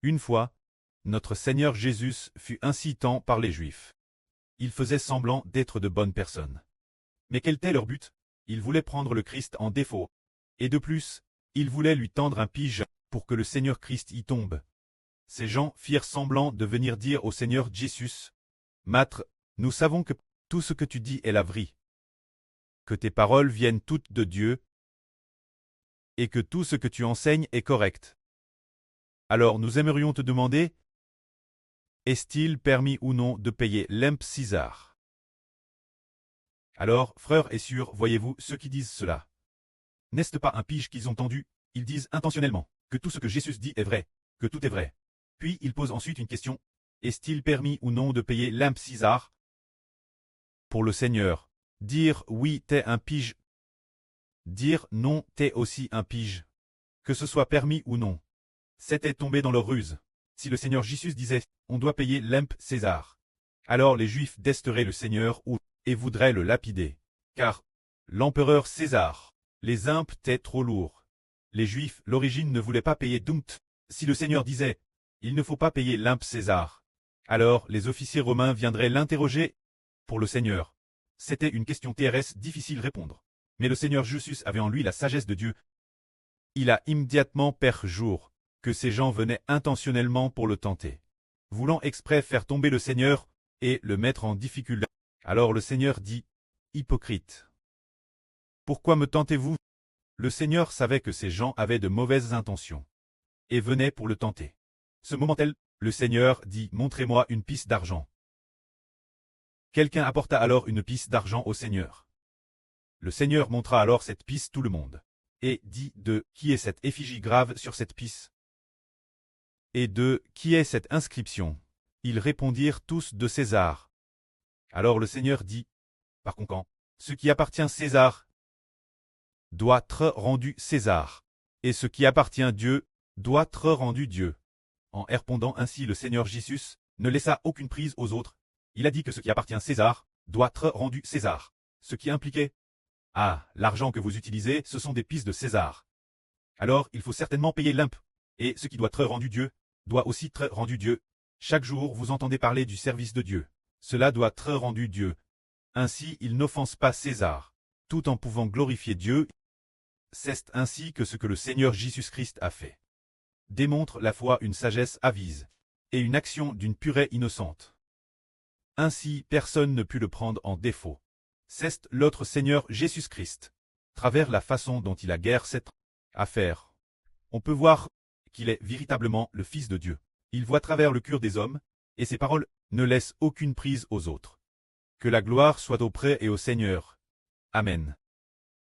Une fois, notre Seigneur Jésus fut ainsi tant par les Juifs. Ils faisaient semblant d'être de bonnes personnes. Mais quel était leur but? Ils voulaient prendre le Christ en défaut. Et de plus, ils voulaient lui tendre un piège pour que le Seigneur Christ y tombe. Ces gens firent semblant de venir dire au Seigneur Jésus, « Maître, nous savons que tout ce que tu dis est la vraie, que tes paroles viennent toutes de Dieu, et que tout ce que tu enseignes est correct. Alors nous aimerions te demander, est-il permis ou non de payer l'impôt César? Alors, frères et sœurs, voyez-vous ceux qui disent cela? N'est-ce pas un piège qu'ils ont tendu? Ils disent intentionnellement que tout ce que Jésus dit est vrai, que tout est vrai. Puis ils posent ensuite une question, est-il permis ou non de payer l'impôt César? Pour le Seigneur, dire oui t'es un piège, dire non t'es aussi un piège. Que ce soit permis ou non. C'était tombé dans leur ruse. Si le Seigneur Jésus disait, on doit payer l'impôt César, alors les Juifs desteraient le Seigneur et voudraient le lapider. Car l'empereur César, les impôts étaient trop lourds. Les Juifs, l'origine ne voulaient pas payer donc. Si le Seigneur disait, il ne faut pas payer l'impôt César, alors les officiers romains viendraient l'interroger. Pour le Seigneur, c'était une question TRS difficile à répondre. Mais le Seigneur Jésus avait en lui la sagesse de Dieu. Il a immédiatement jour que ces gens venaient intentionnellement pour le tenter, voulant exprès faire tomber le Seigneur et le mettre en difficulté. Alors le Seigneur dit, « Hypocrite, pourquoi me tentez-vous » Le Seigneur savait que ces gens avaient de mauvaises intentions et venaient pour le tenter. Ce moment-là, le Seigneur dit, « Montrez-moi une pièce d'argent. » Quelqu'un apporta alors une pièce d'argent au Seigneur. Le Seigneur montra alors cette pièce tout le monde, et dit de « Qui est cette effigie grave sur cette pièce ?» et de « Qui est cette inscription ?» Ils répondirent tous de César. Alors le Seigneur dit, « Par conséquent, ce qui appartient César doit être rendu César, et ce qui appartient Dieu doit être rendu Dieu. » En répondant ainsi, le Seigneur Jésus ne laissa aucune prise aux autres. Il a dit que ce qui appartient César doit être rendu César, ce qui impliquait « Ah, l'argent que vous utilisez, ce sont des pièces de César. Alors il faut certainement payer l'impôt, et ce qui doit être rendu Dieu doit aussi être rendu Dieu. Chaque jour vous entendez parler du service de Dieu. Cela doit être rendu Dieu. Ainsi il n'offense pas César, tout en pouvant glorifier Dieu. C'est ainsi que ce que le Seigneur Jésus-Christ a fait démontre la foi une sagesse avise, et une action d'une pureté innocente. Ainsi personne ne put le prendre en défaut. C'est l'autre Seigneur Jésus-Christ. Travers la façon dont il a guère cette affaire, on peut voir qu'il est véritablement le Fils de Dieu. Il voit travers le cœur des hommes, et ses paroles ne laissent aucune prise aux autres. Que la gloire soit auprès et au Seigneur. Amen.